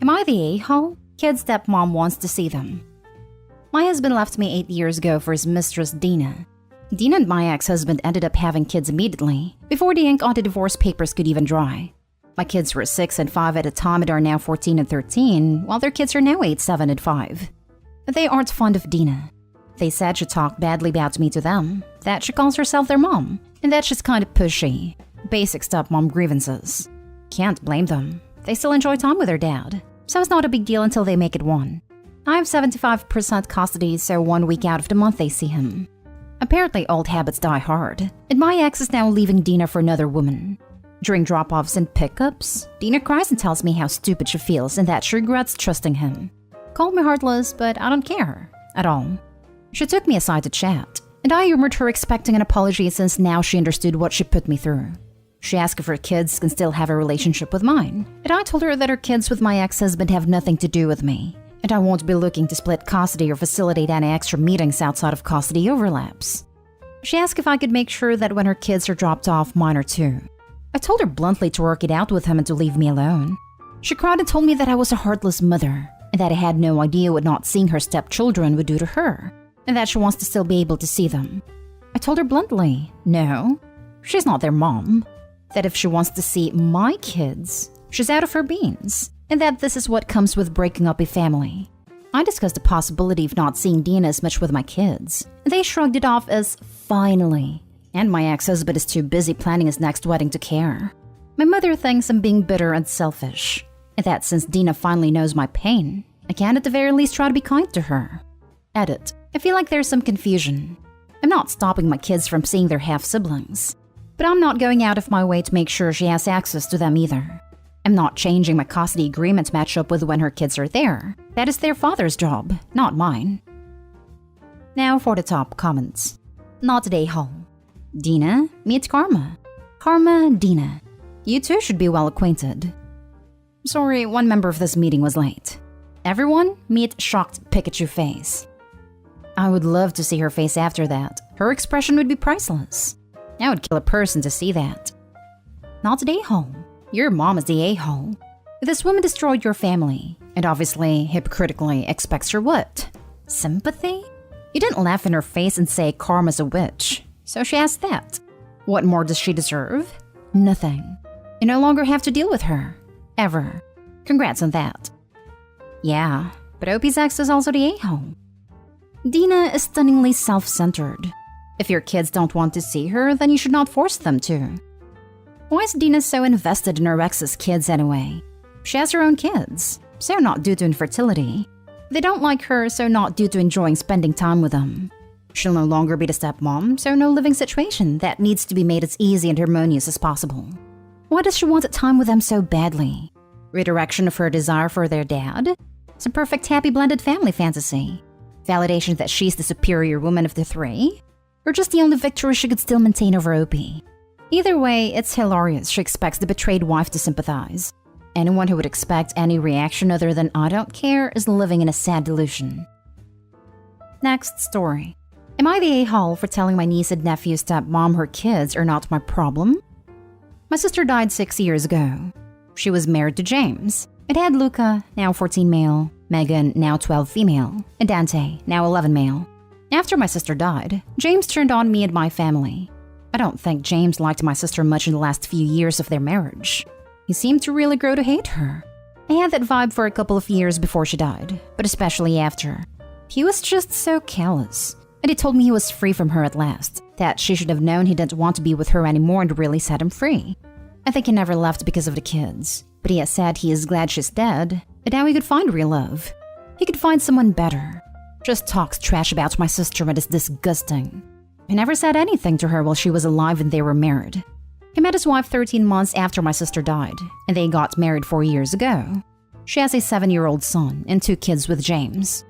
Am I the a-hole? Kid's stepmom wants to see them. My husband left me 8 years ago for his mistress, Dina. Dina and my ex-husband ended up having kids immediately, before the ink on the divorce papers could even dry. My kids were 6 and 5 at the time and are now 14 and 13, while their kids are now 8, 7, and 5. But they aren't fond of Dina. They said she talked badly about me to them, that she calls herself their mom, and that she's kind of pushy. Basic stepmom grievances. Can't blame them. They still enjoy time with their dad, so it's not a big deal until they make it one. I have 75% custody, so 1 week out of the month they see him. Apparently old habits die hard, and my ex is now leaving Dina for another woman. During drop-offs and pickups, Dina cries and tells me how stupid she feels and that she regrets trusting him. Called me heartless, but I don't care. At all. She took me aside to chat, and I humored her expecting an apology since now she understood what she put me through. She asked if her kids can still have a relationship with mine, and I told her that her kids with my ex-husband have nothing to do with me, and I won't be looking to split custody or facilitate any extra meetings outside of custody overlaps. She asked if I could make sure that when her kids are dropped off, mine are too. I told her bluntly to work it out with him and to leave me alone. She cried and told me that I was a heartless mother, and that I had no idea what not seeing her stepchildren would do to her, and that she wants to still be able to see them. I told her bluntly, no, she's not their mom. That if she wants to see my kids, she's out of her beans, and that this is what comes with breaking up a family. I discussed the possibility of not seeing Dina as much with my kids, and they shrugged it off as finally, and my ex-husband is too busy planning his next wedding to care. My mother thinks I'm being bitter and selfish, and that since Dina finally knows my pain, I can at the very least try to be kind to her. Edit. I feel like there's some confusion. I'm not stopping my kids from seeing their half-siblings, but I'm not going out of my way to make sure she has access to them either. I'm not changing my custody agreement to match up with when her kids are there. That is their father's job, not mine. Now for the top comments. Not today, hole. Dina, meet Karma. Karma, Dina. You two should be well acquainted. Sorry, one member of this meeting was late. Everyone, meet shocked Pikachu face. I would love to see her face after that. Her expression would be priceless. I would kill a person to see that. Not today, hole. Your mom is the a-hole. This woman destroyed your family, and obviously, hypocritically expects her what? Sympathy? You didn't laugh in her face and say Karma's a witch, so she asked that. What more does she deserve? Nothing. You no longer have to deal with her. Ever. Congrats on that. Yeah, but Opie's ex is also the a-hole. Dina is stunningly self-centered. If your kids don't want to see her, then you should not force them to. Why is Dina so invested in her ex's kids anyway? She has her own kids, so not due to infertility. They don't like her, so not due to enjoying spending time with them. She'll no longer be the stepmom, so no living situation that needs to be made as easy and harmonious as possible. Why does she want time with them so badly? Redirection of her desire for their dad? It's a perfect happy blended family fantasy. Validation that she's the superior woman of the three? Or just the only victory she could still maintain over Opie? Either way, it's hilarious she expects the betrayed wife to sympathize. Anyone who would expect any reaction other than I don't care is living in a sad delusion. Next story. Am I the a-hole for telling my niece and nephew's stepmom her kids are not my problem? My sister died 6 years ago. She was married to James. It had Luca, now 14 male, Megan, now 12 female, and Dante, now 11 male. After my sister died, James turned on me and my family. I don't think James liked my sister much in the last few years of their marriage. He seemed to really grow to hate her. I had that vibe for a couple of years before she died, but especially after. He was just so callous, and he told me he was free from her at last, that she should have known he didn't want to be with her anymore and really set him free. I think he never left because of the kids, but he has said he is glad she's dead, and now he could find real love. He could find someone better. Just talks trash about my sister and is disgusting. He never said anything to her while she was alive and they were married. He met his wife 13 months after my sister died, and they got married 4 years ago. She has a 7-year-old son and 2 kids with James.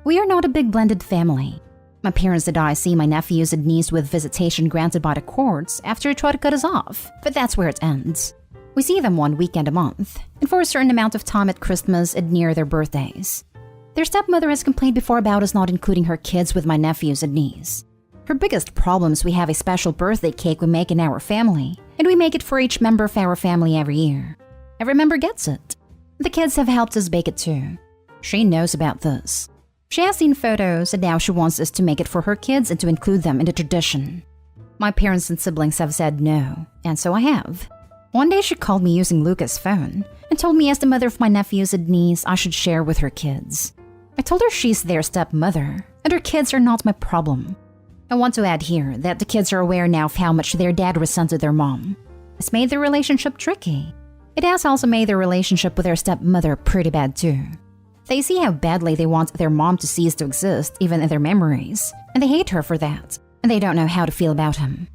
We are not a big blended family. My parents and I see my nephews and niece with visitation granted by the courts after they try to cut us off, but that's where it ends. We see them 1 weekend a month, and for a certain amount of time at Christmas and near their birthdays. Their stepmother has complained before about us not including her kids with my nephews and niece. Her biggest problem is we have a special birthday cake we make in our family, and we make it for each member of our family every year. Every member gets it. The kids have helped us bake it too. She knows about this. She has seen photos and now she wants us to make it for her kids and to include them in the tradition. My parents and siblings have said no, and so I have. One day she called me using Luca's phone and told me as the mother of my nephews and niece I should share with her kids. I told her she's their stepmother and her kids are not my problem. I want to add here that the kids are aware now of how much their dad resented their mom. It's made their relationship tricky. It has also made their relationship with their stepmother pretty bad too. They see how badly they want their mom to cease to exist even in their memories, and they hate her for that, and they don't know how to feel about him.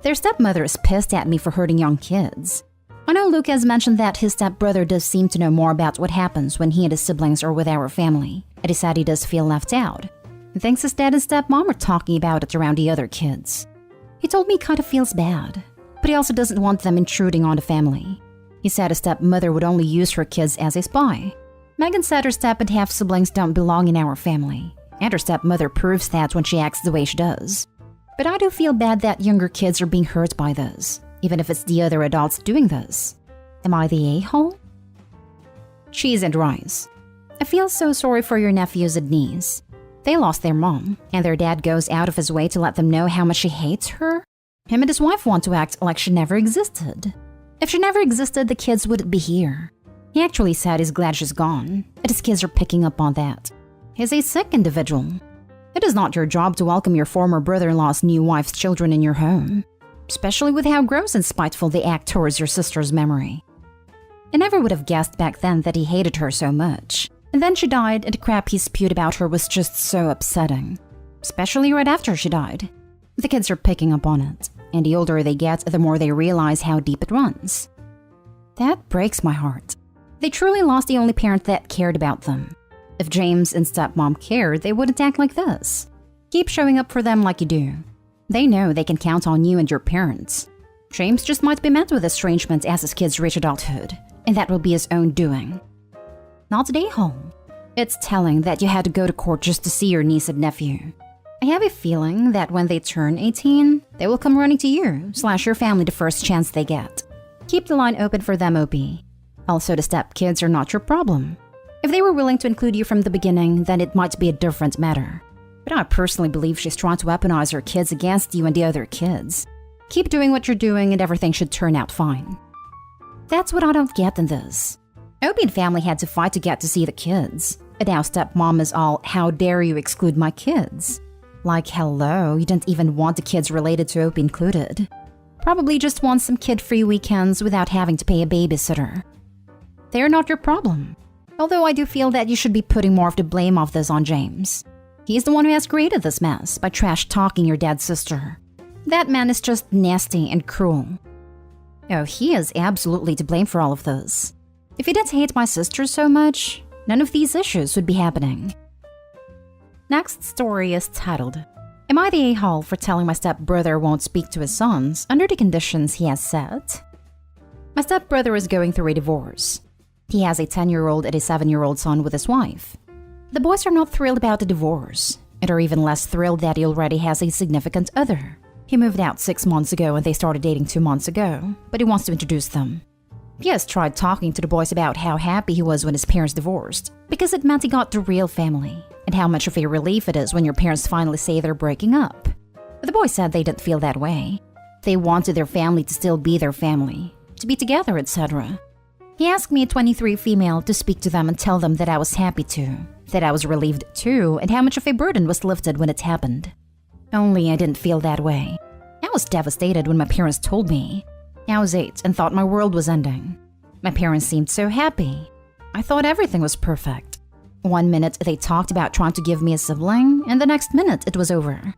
Their stepmother is pissed at me for hurting young kids. I know Luca has mentioned that his stepbrother does seem to know more about what happens when he and his siblings are with our family, and he said he does feel left out. He thinks his dad and stepmom are talking about it around the other kids. He told me he kind of feels bad, but he also doesn't want them intruding on the family. He said his stepmother would only use her kids as a spy. Megan said her step and half siblings don't belong in our family, and her stepmother proves that when she acts the way she does. But I do feel bad that younger kids are being hurt by this, even if it's the other adults doing this. Am I the a-hole? Cheese and rice. I feel so sorry for your nephews and niece. They lost their mom, and their dad goes out of his way to let them know how much he hates her. Him and his wife want to act like she never existed. If she never existed, the kids wouldn't be here. He actually said he's glad she's gone, and his kids are picking up on that. He's a sick individual. It is not your job to welcome your former brother-in-law's new wife's children in your home, especially with how gross and spiteful they act towards your sister's memory. I never would have guessed back then that he hated her so much, and then she died and the crap he spewed about her was just so upsetting, especially right after she died. The kids are picking up on it, and the older they get, the more they realize how deep it runs. That breaks my heart. They truly lost the only parent that cared about them. If James and stepmom cared, they wouldn't act like this. Keep showing up for them like you do. They know they can count on you and your parents. James just might be met with estrangement as his kids reach adulthood, and that will be his own doing. Not today, home. It's telling that you had to go to court just to see your niece and nephew. I have a feeling that when they turn 18, they will come running to you/your family the first chance they get. Keep the line open for them, OP. Also, the stepkids are not your problem. If they were willing to include you from the beginning, then it might be a different matter. But I personally believe she's trying to weaponize her kids against you and the other kids. Keep doing what you're doing and everything should turn out fine. That's what I don't get in this. Opie and family had to fight to get to see the kids. And now stepmom is all, how dare you exclude my kids? Like, hello, you didn't even want the kids related to Opie included. Probably just want some kid-free weekends without having to pay a babysitter. They're not your problem. Although I do feel that you should be putting more of the blame of this on James. He's the one who has created this mess by trash-talking your dad's sister. That man is just nasty and cruel. Oh, he is absolutely to blame for all of this. If he didn't hate my sister so much, none of these issues would be happening. Next story is titled, Am I the a-hole for telling my stepbrother won't speak to his sons under the conditions he has set? My stepbrother is going through a divorce. He has a 10-year-old and a 7-year-old son with his wife. The boys are not thrilled about the divorce, and are even less thrilled that he already has a significant other. He moved out 6 months ago and they started dating 2 months ago, but he wants to introduce them. He has tried talking to the boys about how happy he was when his parents divorced, because it meant he got the real family, and how much of a relief it is when your parents finally say they're breaking up. But the boys said they didn't feel that way. They wanted their family to still be their family, to be together, etc. He asked me, a 23 female, to speak to them and tell them that I was happy too, that I was relieved too, and how much of a burden was lifted when it happened. Only I didn't feel that way. I was devastated when my parents told me. I was 8 and thought my world was ending. My parents seemed so happy. I thought everything was perfect. One minute they talked about trying to give me a sibling, and the next minute it was over.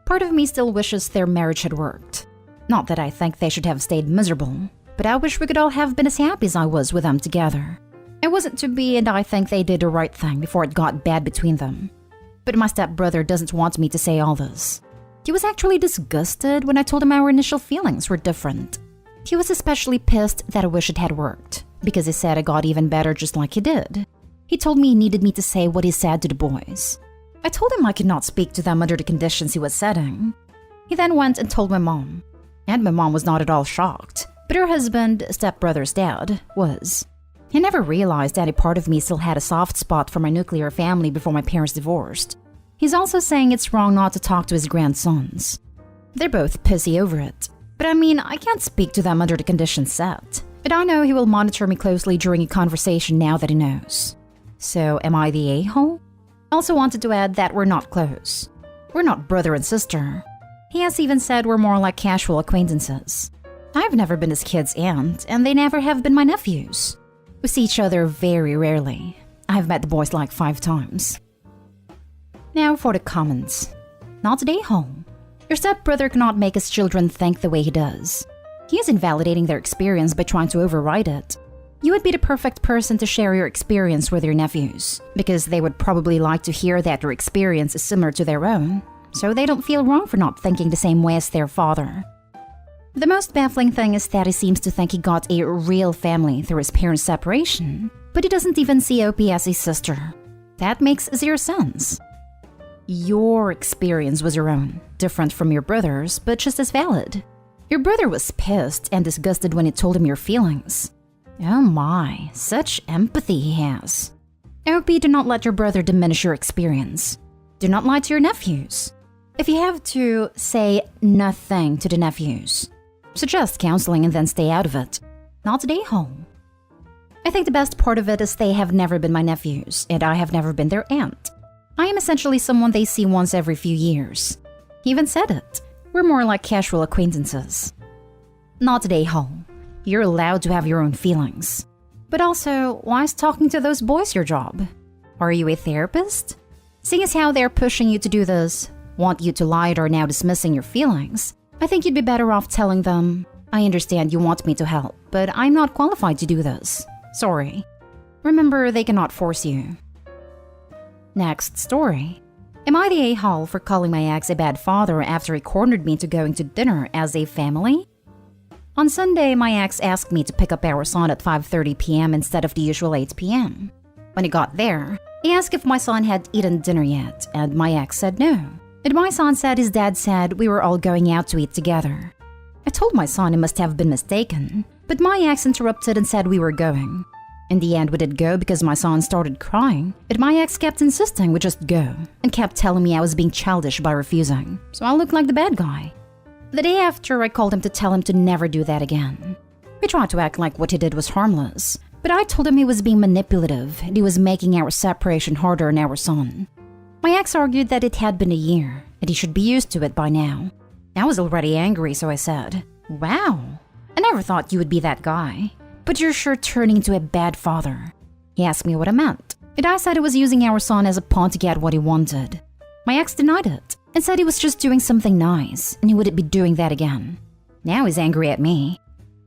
Part of me still wishes their marriage had worked. Not that I think they should have stayed miserable, but I wish we could all have been as happy as I was with them together. It wasn't to be, and I think they did the right thing before it got bad between them. But my stepbrother doesn't want me to say all this. He was actually disgusted when I told him our initial feelings were different. He was especially pissed that I wish it had worked, because he said it got even better just like he did. He told me he needed me to say what he said to the boys. I told him I could not speak to them under the conditions he was setting. He then went and told my mom. And my mom was not at all shocked, but her husband, stepbrother's dad, was. He never realized any part of me still had a soft spot for my nuclear family before my parents divorced. He's also saying it's wrong not to talk to his grandsons. They're both pissy over it. But I mean, I can't speak to them under the conditions set. But I know he will monitor me closely during a conversation now that he knows. So, am I the a-hole? Also wanted to add that we're not close. We're not brother and sister. He has even said we're more like casual acquaintances. I've never been his kid's aunt, and they never have been my nephews. We see each other very rarely. I've met the boys like 5 times. Now for the comments. Not the a-hole. Your stepbrother cannot make his children think the way he does. He is invalidating their experience by trying to override it. You would be the perfect person to share your experience with your nephews, because they would probably like to hear that your experience is similar to their own, so they don't feel wrong for not thinking the same way as their father. The most baffling thing is that he seems to think he got a real family through his parents' separation, but he doesn't even see OP as a sister. That makes 0 sense. Your experience was your own, different from your brother's, but just as valid. Your brother was pissed and disgusted when you told him your feelings. Oh my, such empathy he has. OP, do not let your brother diminish your experience. Do not lie to your nephews. If you have to, say nothing to the nephews. Suggest counseling and then stay out of it. Not today, home. I think the best part of it is they have never been my nephews, and I have never been their aunt. I am essentially someone they see once every few years. He even said it. We're more like casual acquaintances. Not today, home. You're allowed to have your own feelings. But also, why is talking to those boys your job? Are you a therapist? Seeing as how they're pushing you to do this, want you to lie, or now dismissing your feelings, I think you'd be better off telling them, I understand you want me to help, but I'm not qualified to do this. Sorry. Remember, they cannot force you. Next story. Am I the a-hole for calling my ex a bad father after he cornered me into going to dinner as a family? On Sunday, my ex asked me to pick up our son at 5:30 p.m. instead of the usual 8 p.m. When he got there, he asked if my son had eaten dinner yet, and my ex said no. And my son said his dad said we were all going out to eat together. I told my son he must have been mistaken, but my ex interrupted and said we were going. In the end, we did go because my son started crying, but my ex kept insisting we just go, and kept telling me I was being childish by refusing, so I looked like the bad guy. The day after, I called him to tell him to never do that again. He tried to act like what he did was harmless, but I told him he was being manipulative and he was making our separation harder on our son. My ex argued that it had been a year and he should be used to it by now. I was already angry, so I said, "Wow, I never thought you would be that guy, but you're sure turning into a bad father." He asked me what I meant, and I said he was using our son as a pawn to get what he wanted. My ex denied it and said he was just doing something nice and he wouldn't be doing that again. Now he's angry at me.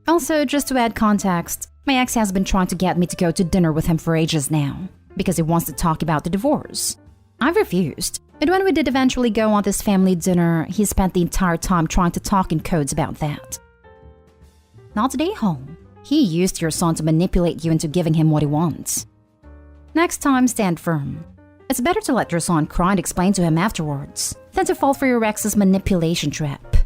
Also, just to add context, my ex has been trying to get me to go to dinner with him for ages now because he wants to talk about the divorce. I've refused, and when we did eventually go on this family dinner, he spent the entire time trying to talk in codes about that. Not today, home. He used your son to manipulate you into giving him what he wants. Next time, stand firm. It's better to let your son cry and explain to him afterwards than to fall for your ex's manipulation trap.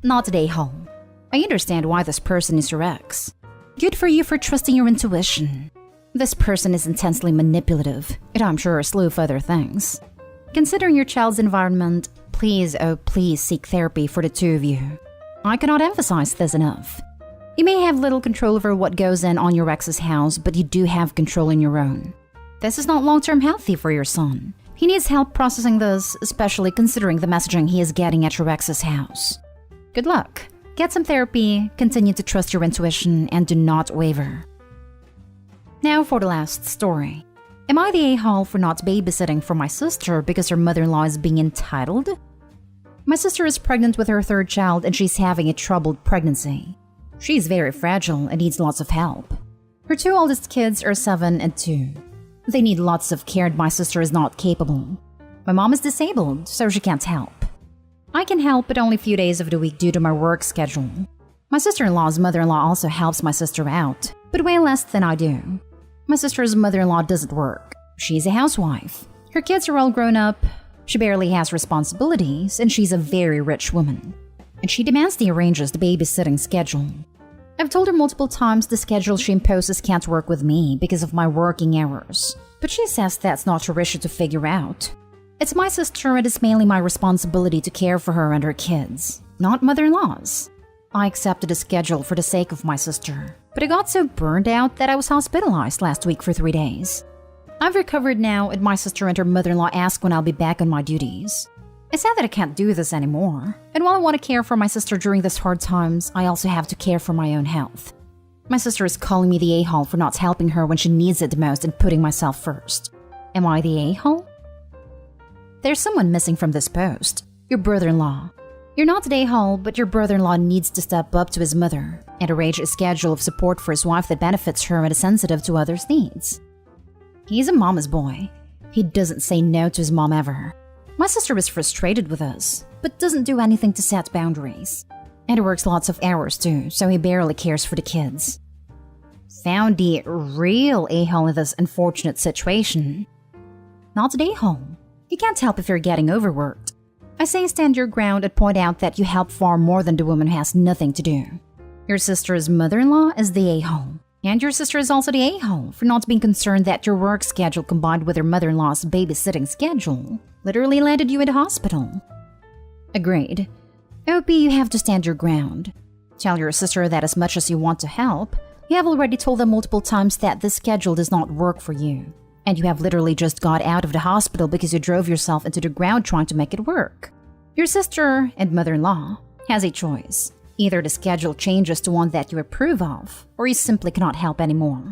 Not today, home. I understand why this person is your ex. Good for you for trusting your intuition. This person is intensely manipulative, and I'm sure a slew of other things. Considering your child's environment, please, oh please seek therapy for the two of you. I cannot emphasize this enough. You may have little control over what goes on your ex's house, but you do have control in your own. This is not long-term healthy for your son. He needs help processing this, especially considering the messaging he is getting at your ex's house. Good luck. Get some therapy, continue to trust your intuition, and do not waver. Now for the last story. Am I the a-hole for not babysitting for my sister because her mother-in-law is being entitled? My sister is pregnant with her 3rd child and she's having a troubled pregnancy. She's very fragile and needs lots of help. Her 2 oldest kids are 7 and 2. They need lots of care and my sister is not capable. My mom is disabled, so she can't help. I can help, but only a few days of the week due to my work schedule. My sister-in-law's mother-in-law also helps my sister out, but way less than I do. My sister's mother-in-law doesn't work. She's a housewife. Her kids are all grown up. She barely has responsibilities, and she's a very rich woman. And she demands he arranges the babysitting schedule. I've told her multiple times the schedule she imposes can't work with me because of my working hours, but she says that's not her issue to figure out. It's my sister and it's mainly my responsibility to care for her and her kids, not mother-in-law's. I accepted the schedule for the sake of my sister, but I got so burned out that I was hospitalized last week for 3 days. I've recovered now, and my sister and her mother-in-law ask when I'll be back on my duties. I said that I can't do this anymore, and while I want to care for my sister during these hard times, I also have to care for my own health. My sister is calling me the a-hole for not helping her when she needs it the most and putting myself first. Am I the a-hole? There's someone missing from this post. Your brother-in-law. You're not the a-hole, but your brother-in-law needs to step up to his mother and arrange a schedule of support for his wife that benefits her and is sensitive to others' needs. He's a mama's boy. He doesn't say no to his mom ever. My sister is frustrated with us, but doesn't do anything to set boundaries. And he works lots of hours too, so he barely cares for the kids. Found the real a-hole in this unfortunate situation. Not an a-hole. You can't help if you're getting overworked. I say stand your ground and point out that you help far more than the woman who has nothing to do. Your sister's mother-in-law is the a-hole. And your sister is also the a-hole for not being concerned that your work schedule combined with her mother-in-law's babysitting schedule literally landed you in the hospital. Agreed. OP, you have to stand your ground. Tell your sister that as much as you want to help, you have already told them multiple times that this schedule does not work for you. And you have literally just got out of the hospital because you drove yourself into the ground trying to make it work. Your sister and mother-in-law has a choice. Either the schedule changes to one that you approve of, or you simply cannot help anymore.